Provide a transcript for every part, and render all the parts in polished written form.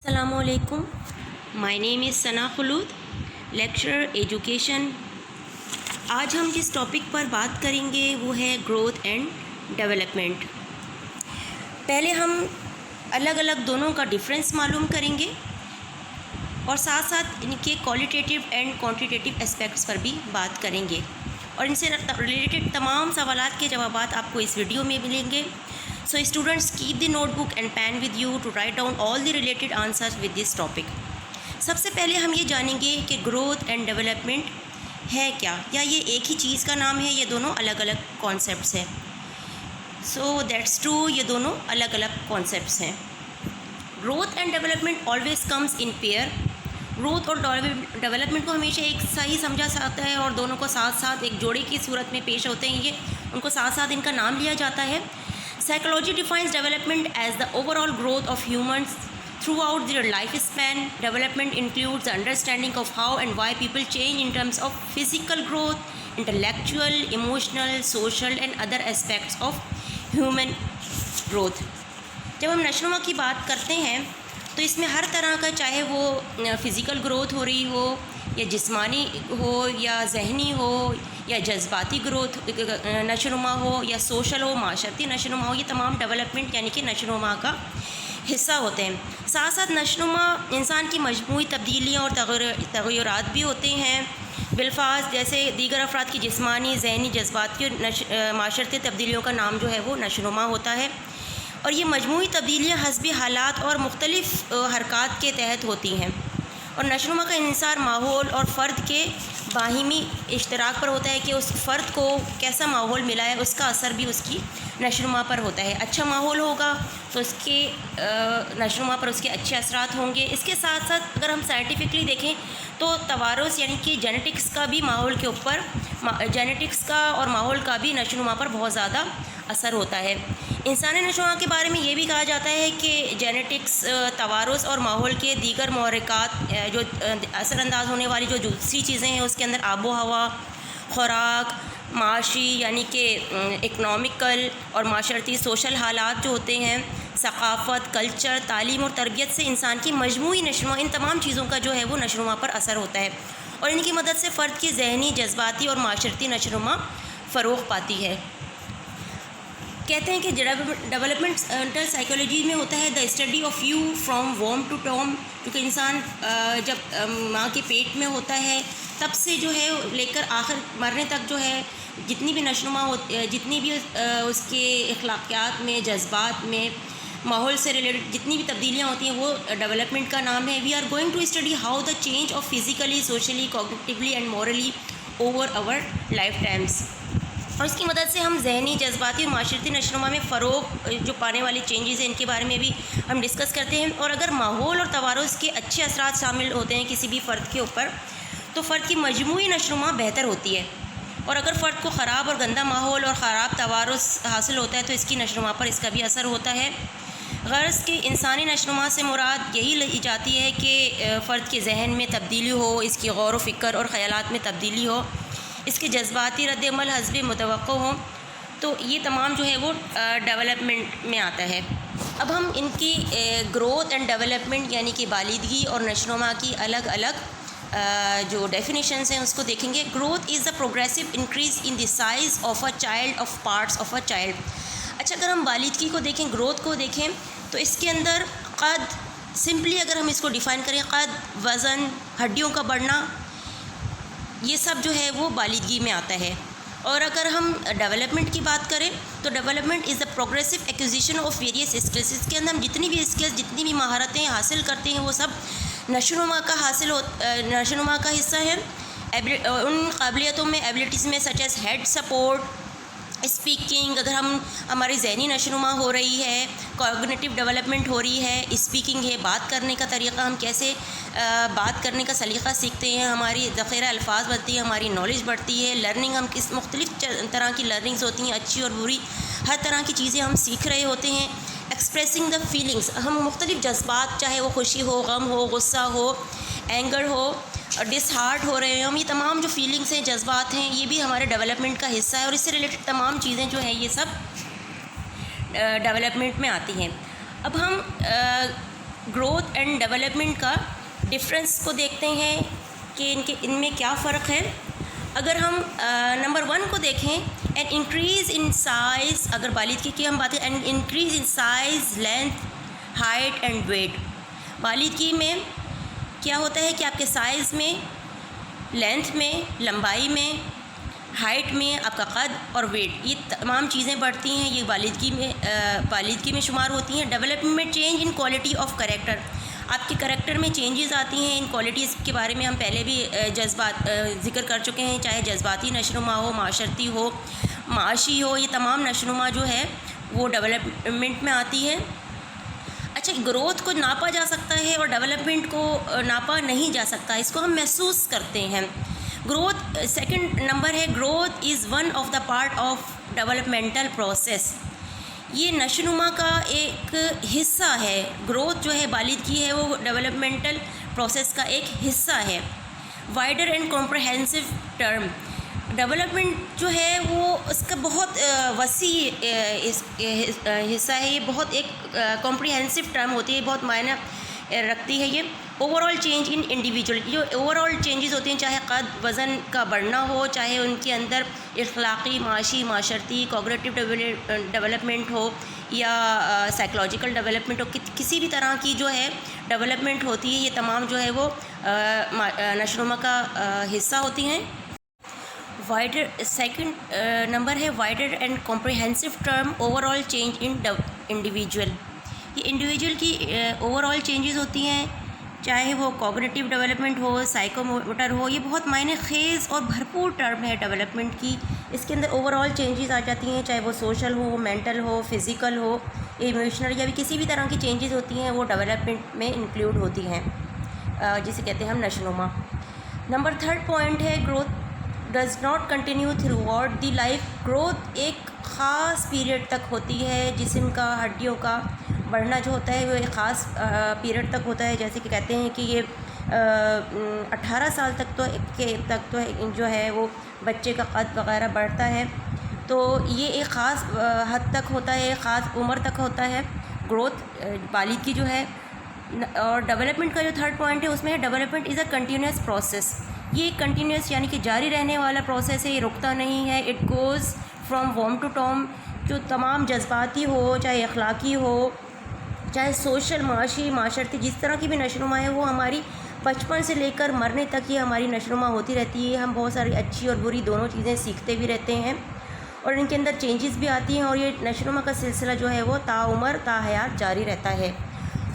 السلام علیکم. مائی نیم از ثنا خلود, lecturer education. آج ہم جس ٹاپک پر بات کریں گے وہ ہے گروتھ اینڈ ڈیولپمنٹ. پہلے ہم الگ الگ دونوں کا ڈفرینس معلوم کریں گے اور ساتھ ساتھ ان کے کوالیٹیٹیو اینڈ کوانٹیٹیو اسپیکٹس پر بھی بات کریں گے, اور ان سے ریلیٹڈ تمام سوالات کے جوابات آپ کو اس ویڈیو میں ملیں گے. So students, keep the notebook and pen with you to write down all the related answers with this topic. سب سے پہلے ہم یہ جانیں گے کہ گروتھ اینڈ ڈیولپمنٹ ہے کیا, یا یہ ایک ہی چیز کا نام ہے, یہ دونوں الگ الگ کانسیپٹس ہیں. سو دیٹس ٹرو, یہ دونوں الگ الگ کانسیپٹس ہیں. Growth and development always comes in pair. Growth اور ڈیولپمنٹ کو ہمیشہ ایک صحیح سمجھا جاتا ہے اور دونوں کو ساتھ ساتھ ایک جوڑے کی صورت میں پیش ہوتے ہیں. یہ ان کو ساتھ ساتھ ان کا نام لیا جاتا ہے. Psychology defines development as the overall growth of humans throughout their lifespan. Development includes the understanding of how and why people change in terms of physical growth, intellectual, emotional, social and other aspects of human growth. جب ہم نشوونما کی بات کرتے ہیں تو اس میں ہر طرح کا, چاہے وہ فزیکل گروتھ ہو رہی ہو یا جسمانی ہو یا ذہنی ہو یا جذباتی گروتھ نشوونما ہو یا سوشل ہو, معاشرتی نشوونما ہو, یہ تمام ڈیولپمنٹ یعنی کہ نشوونما کا حصہ ہوتے ہیں. ساتھ ساتھ نشوونما انسان کی مجموعی تبدیلیاں اور تغیرات بھی ہوتے ہیں. بالفاظ جیسے دیگر افراد کی جسمانی, ذہنی, جذباتی اور معاشرتی تبدیلیوں کا نام جو ہے وہ نشوونما ہوتا ہے, اور یہ مجموعی تبدیلیاں حسب حالات اور مختلف حرکات کے تحت ہوتی ہیں. اور نشوونما کا انحصار ماحول اور فرد کے باہمی اشتراک پر ہوتا ہے کہ اس فرد کو کیسا ماحول ملا ہے, اس کا اثر بھی اس کی نشوونما پر ہوتا ہے. اچھا ماحول ہوگا تو اس کے نشوونما پر اس کے اچھے اثرات ہوں گے. اس کے ساتھ ساتھ اگر ہم سائنٹیفکلی دیکھیں تو توارث یعنی کہ جینیٹکس کا بھی ماحول کے اوپر, جینیٹکس کا اور ماحول کا بھی نشوونما پر بہت زیادہ اثر ہوتا ہے. انسانی نشوونما کے بارے میں یہ بھی کہا جاتا ہے کہ جینیٹکس, توارث اور ماحول کے دیگر محرکات جو اثر انداز ہونے والی جو دوسری چیزیں ہیں اس کے اندر آب و ہوا, خوراک, معاشی یعنی کہ اکنامکل اور معاشرتی سوشل حالات جو ہوتے ہیں, ثقافت, کلچر, تعلیم اور تربیت سے انسان کی مجموعی نشوونما, ان تمام چیزوں کا جو ہے وہ نشوونما پر اثر ہوتا ہے, اور ان کی مدد سے فرد کی ذہنی, جذباتی اور معاشرتی نشوونما فروغ پاتی ہے. کہتے ہیں کہ ڈیولپمنٹل سائیکالوجی میں ہوتا ہے the study of you from womb to tomb, کیونکہ انسان جب ماں کے پیٹ میں ہوتا ہے تب سے جو ہے لے کر آخر مرنے تک جو ہے جتنی بھی نشوونما جتنی بھی اس کے اخلاقیات میں, جذبات میں, ماحول سے ریلیٹڈ جتنی بھی تبدیلیاں ہوتی ہیں وہ ڈیولپمنٹ کا نام ہے. We are going to study how the change of physically, socially, cognitively and morally over our life times, اور اس کی مدد سے ہم ذہنی, جذباتی اور معاشرتی نشوونما میں فروغ جو پانے والی چینجز ہیں ان کے بارے میں بھی ہم ڈسکس کرتے ہیں. اور اگر ماحول اور توارث کے اچھے اثرات شامل ہوتے ہیں کسی بھی فرد کے اوپر تو فرد کی مجموعی نشوونما بہتر ہوتی ہے, اور اگر فرد کو خراب اور گندا ماحول اور خراب توارث حاصل ہوتا ہے تو اس کی نشوونما پر اس کا بھی اثر ہوتا ہے. غرض کہ انسانی نشوونما سے مراد یہی لی جاتی ہے کہ فرد کے ذہن میں تبدیلی ہو, اس کی غور و فکر اور خیالات میں تبدیلی ہو, اس کے جذباتی رد عمل حسب متوقع ہوں, تو یہ تمام جو ہے وہ ڈیولپمنٹ میں آتا ہے. اب ہم ان کی گروتھ اینڈ ڈیولپمنٹ یعنی کہ بالغی اور نشوونما کی الگ الگ جو ڈیفینیشنز ہیں اس کو دیکھیں گے. Growth is the progressive increase in the size of a child of parts of a child. اچھا, اگر ہم بالغی کو دیکھیں, گروتھ کو دیکھیں تو اس کے اندر قد, سمپلی اگر ہم اس کو ڈیفائن کریں, قد, وزن, ہڈیوں کا بڑھنا, یہ سب جو ہے وہ بالغی میں آتا ہے. اور اگر ہم ڈیولپمنٹ کی بات کریں تو development is the progressive acquisition of various skills. اس کے اندر ہم جتنی بھی اسکلس, جتنی بھی مہارتیں حاصل کرتے ہیں وہ سب نشوونما کا حصہ ہیں. ان قابلیتوں میں, ایبلٹیز میں such as head support, speaking, اگر ہماری ذہنی نشوونما ہو رہی ہے, کوگنیٹیو ڈیولپمنٹ ہو رہی ہے, اسپیکنگ ہے, بات کرنے کا طریقہ, ہم کیسے بات کرنے کا سلیقہ سیکھتے ہیں, ہماری ذخیرہ الفاظ بڑھتی ہے, ہماری نالج بڑھتی ہے, لرننگ, ہم کس مختلف طرح کی لرننگز ہوتی ہیں, اچھی اور بری, ہر طرح کی چیزیں ہم سیکھ رہے ہوتے ہیں. ایکسپریسنگ دا فیلنگس, ہم مختلف جذبات, چاہے وہ خوشی ہو, غم ہو, غصہ ہو, اینگر ہو, ڈس ہارٹ ہو رہے ہیں ہم, یہ تمام جو فیلنگس ہیں, جذبات ہیں, یہ بھی ہمارے ڈیولپمنٹ کا حصہ ہے, اور اس سے ریلیٹڈ تمام چیزیں جو ہیں یہ سب ڈیولپمنٹ میں آتی ہیں. اب ہم گروتھ اینڈ ڈیولپمنٹ کا ڈفرینس کو دیکھتے ہیں کہ ان میں کیا فرق ہے. اگر ہم نمبر 1 کو دیکھیں، این انکریز ان سائز، اگر بالغی کی ہم بات کریں، an increase in size, length, height and weight. بالغی میں کیا ہوتا ہے کہ آپ کے سائز میں، لینتھ میں، لمبائی میں، ہائٹ میں، آپ کا قد اور ویٹ، یہ تمام چیزیں بڑھتی ہیں، یہ بالغی میں شمار ہوتی ہیں. ڈیولپمنٹ میں change in quality of character, آپ کے کریکٹر میں چینجز آتی ہیں. ان کوالٹیز کے بارے میں ہم پہلے بھی ذکر کر چکے ہیں، چاہے جذباتی نشوونما ہو، معاشرتی ہو، معاشی ہو، یہ تمام نشوونما جو ہے وہ ڈیولپمنٹ میں آتی ہے. اچھا، گروتھ کو ناپا جا سکتا ہے اور ڈیولپمنٹ کو ناپا نہیں جا سکتا، اس کو ہم محسوس کرتے ہیں. گروتھ سیکنڈ نمبر ہے، growth is one of the part of developmental process. یہ نشوونما کا ایک حصہ ہے. گروتھ جو ہے، بالغی ہے، وہ ڈیولپمنٹل پروسیس کا ایک حصہ ہے. Wider and comprehensive term, development جو ہے وہ اس کا بہت وسیع حصہ ہے. یہ بہت ایک کمپریہنسو ٹرم ہوتی ہے، بہت معنی رکھتی ہے. یہ over all change in individual, جو اوور آل چینجز ہوتے ہیں، چاہے قد وزن کا بڑھنا ہو، چاہے ان کے اندر اخلاقی، معاشی، معاشرتی، کوگنیٹو ڈیولپمنٹ ہو یا سائیکولوجیکل ڈیولپمنٹ ہو، کسی بھی طرح کی جو ہے ڈیولپمنٹ ہوتی ہے، یہ تمام جو ہے وہ نشوونما کا حصہ ہوتی ہیں. وائڈر سیکنڈ نمبر ہے، wider and comprehensive term, over all change in individual. یہ انڈیویجول کی اوور آل چینجز ہوتی ہیں، چاہے وہ کوگنیٹو ڈیولپمنٹ ہو، سائیکو موٹر ہو. یہ بہت معنی خیز اور بھرپور ٹرم ہے ڈیولپمنٹ کی. اس کے اندر اوور آل چینجز آ جاتی ہیں، چاہے وہ سوشل ہو، مینٹل ہو، فزیکل ہو، ایموشنل، یا بھی کسی بھی طرح کی چینجز ہوتی ہیں وہ ڈیولپمنٹ میں انکلوڈ ہوتی ہیں، جسے کہتے ہیں ہم نشوونما. نمبر 3 پوائنٹ ہے، growth does not continue through out the life. Growth ایک خاص پیریڈ تک ہوتی ہے. جسم کا، ہڈیوں کا بڑھنا جو ہوتا ہے وہ ایک خاص پیریڈ تک ہوتا ہے. جیسے کہ کہتے ہیں کہ یہ 18 سال تک تو جو ہے وہ بچے کا قد وغیرہ بڑھتا ہے. تو یہ ایک خاص حد تک ہوتا ہے، خاص عمر تک ہوتا ہے گروتھ بالغی جو ہے. اور ڈیولپمنٹ کا جو 3rd پوائنٹ ہے، اس میں development is a continuous process. یہ ایک کنٹینیوس یعنی کہ جاری رہنے والا پروسیس ہے، یہ رکتا نہیں ہے. It goes from womb to tomb. جو تمام جذباتی ہو، چاہے اخلاقی ہو، چاہے سوشل، معاشی، معاشرتی، جس طرح کی بھی نشوونما ہے، وہ ہماری بچپن سے لے کر مرنے تک یہ ہماری نشوونما ہوتی رہتی ہے. ہم بہت ساری اچھی اور بری دونوں چیزیں سیکھتے بھی رہتے ہیں اور ان کے اندر چینجز بھی آتی ہیں، اور یہ نشوونما کا سلسلہ جو ہے وہ تا عمر، تا حیات جاری رہتا ہے.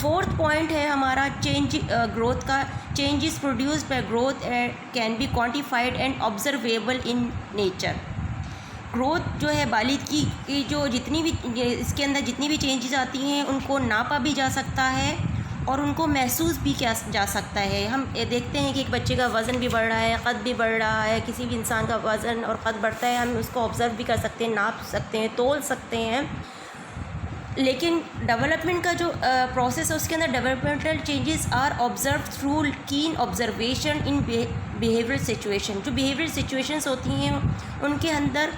4تھ پوائنٹ ہے ہمارا چینج گروتھ کا. Changes produced by growth can be quantified and observable in nature. Growth جو ہے بالغی کی جو جتنی بھی اس کے اندر جتنی بھی چینجز آتی ہیں، ان کو ناپا بھی جا سکتا ہے اور ان کو محسوس بھی کیا جا سکتا ہے. ہم دیکھتے ہیں کہ ایک بچے کا وزن بھی بڑھ رہا ہے، قد بھی بڑھ رہا ہے. کسی بھی انسان کا وزن اور قد بڑھتا ہے، ہم اس کو آبزرو بھی کر سکتے ہیں، ناپ سکتے ہیں، تول سکتے ہیں. لیکن ڈیولپمنٹ کا جو پروسیس ہے، اس کے اندر developmental changes are observe through keen observation in behaviour situation. جو بیہیویئر سچویشنس ہوتی ہیں ان کے اندر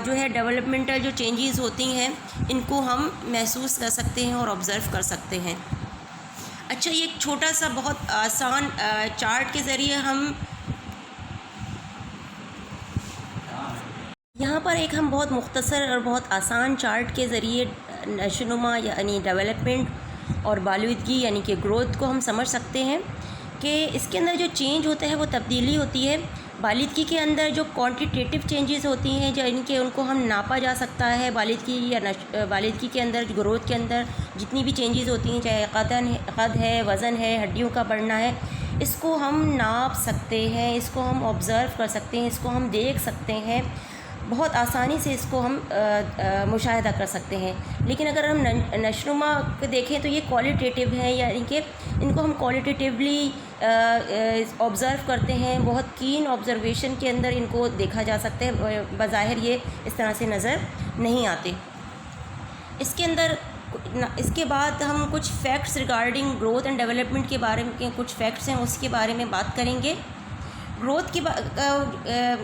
جو ہے ڈیولپمنٹل جو چینجز ہوتی ہیں، ان کو ہم محسوس کر سکتے ہیں اور آبزرو کر سکتے ہیں. اچھا، یہ ایک چھوٹا سا بہت آسان چارٹ کے ذریعے ہم یہاں پر ہم بہت مختصر اور بہت آسان چارٹ کے ذریعے نشوونما یعنی ڈیولپمنٹ اور بالغی یعنی کہ گروتھ کو ہم سمجھ سکتے ہیں کہ اس کے اندر جو چینج ہوتا ہے وہ تبدیلی ہوتی ہے. بالغی کے اندر جو کوانٹیٹیو چینجز ہوتی ہیں، یعنی کہ ان کو ہم ناپا جا سکتا ہے. بالغی یا بالغی کے اندر گروتھ کے اندر جتنی بھی چینجز ہوتی ہیں، چاہے قد ہے، وزن ہے، ہڈیوں کا بڑھنا ہے، اس کو ہم ناپ سکتے ہیں، اس کو ہم آبزرو کر سکتے ہیں، اس کو ہم دیکھ سکتے ہیں. بہت آسانی سے اس کو ہم مشاہدہ کر سکتے ہیں. لیکن اگر ہم نشوونما کو دیکھیں تو یہ کوالٹیٹیو ہے، یعنی کہ ان کو ہم کوالٹیٹیولی آبزرو کرتے ہیں. بہت کین آبزرویشن کے اندر ان کو دیکھا جا سکتا ہے، بظاہر یہ اس طرح سے نظر نہیں آتے. اس کے اندر اس کے بعد ہم کچھ facts regarding growth and development کے بارے میں کچھ فیکٹس ہیں، اس کے بارے میں بات کریں گے. گروتھ کی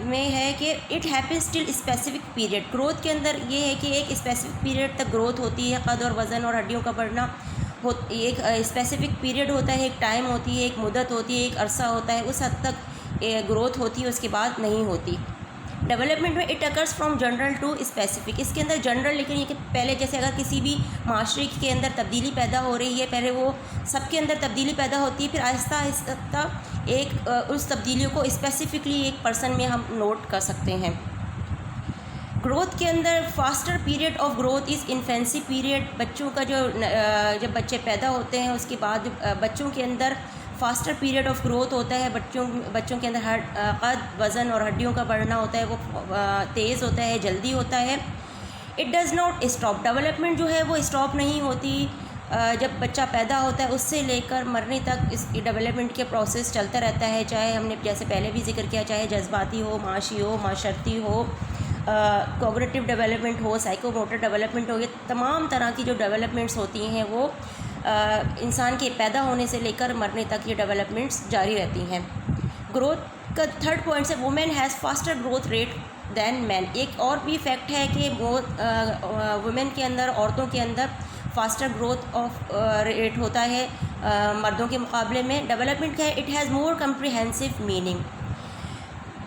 میں ہے کہ it happens till specific period. Growth کے اندر یہ ہے کہ ایک اسپیسیفک پیریڈ تک گروتھ ہوتی ہے، قد اور وزن اور ہڈیوں کا بڑھنا ایک اسپیسیفک پیریڈ ہوتا ہے، ایک ٹائم ہوتی ہے، ایک مدت ہوتی ہے، ایک عرصہ ہوتا ہے، اس حد تک گروتھ ہوتی ہے، اس کے بعد نہیں ہوتی۔ ڈیولپمنٹ میں it occurs from general to specific, اس کے اندر جنرل لیکن یہ کہ پہلے جیسے اگر کسی بھی معاشرے کے اندر تبدیلی پیدا ہو رہی ہے، پہلے وہ سب کے اندر تبدیلی پیدا ہوتی ہے، پھر آہستہ آہستہ ایک اس تبدیلیوں کو اسپیسیفکلی ایک پرسن میں ہم نوٹ کر سکتے ہیں۔ گروتھ کے اندر faster period of growth is infancy period, بچوں کا جب بچے پیدا ہوتے ہیں اس کے بعد بچوں کے اندر فاسٹر پیریڈ آف گروتھ ہوتا ہے، بچوں کے اندر قد، وزن اور ہڈیوں کا بڑھنا ہوتا ہے، وہ تیز ہوتا ہے، جلدی ہوتا ہے۔ It does not stop, development جو ہے وہ اسٹاپ نہیں ہوتی، جب بچہ پیدا ہوتا ہے اس سے لے کر مرنے تک اس کی ڈیولپمنٹ کے پروسیس چلتا رہتا ہے، چاہے ہم نے جیسے پہلے بھی ذکر کیا، چاہے جذباتی ہو، معاشی ہو، معاشرتی ہو، کوگریٹو ڈیولپمنٹ ہو، سائیکو موٹر ڈیولپمنٹ ہو، یہ تمام طرح کی جو ڈیولپمنٹس ہوتی ہیں وہ انسان کے پیدا ہونے سے لے کر مرنے تک یہ ڈیولپمنٹس جاری رہتی ہیں۔ گروتھ کا تھرڈ پوائنٹ ہے women has faster growth rate than men, ایک اور بھی فیکٹ ہے کہ وومین کے اندر، عورتوں کے اندر فاسٹر گروتھ آف ریٹ ہوتا ہے مردوں کے مقابلے میں۔ ڈیولپمنٹ کا ہے it has more comprehensive meaning,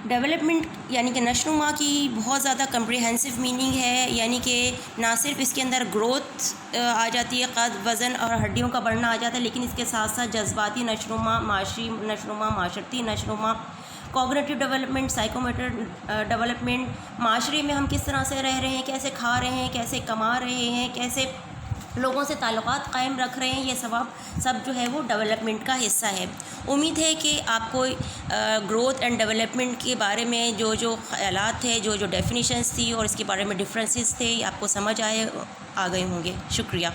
development یعنی کہ نشوونما کی بہت زیادہ کمپریہنسو میننگ ہے، یعنی کہ نہ صرف اس کے اندر گروتھ آ جاتی ہے، قد، وزن اور ہڈیوں کا بڑھنا آ جاتا ہے، لیکن اس کے ساتھ ساتھ جذباتی نشوونما، معاشی نشوونما، معاشرتی نشوونما، کوگریٹو ڈیولپمنٹ، سائیکوموٹر ڈیولپمنٹ، معاشرے میں ہم کس طرح سے رہ رہے ہیں، کیسے کھا رہے ہیں، کیسے کما رہے ہیں، کیسے لوگوں سے تعلقات قائم رکھ رہے ہیں، یہ سب جو ہے وہ ڈیولپمنٹ کا حصہ ہے۔ امید ہے کہ آپ کو گروتھ اینڈ ڈیولپمنٹ کے بارے میں جو خیالات تھے، جو ڈیفینیشنز تھی اور اس کے بارے میں ڈفرینسز تھے، آپ کو سمجھ آ گئے ہوں گے۔ شکریہ۔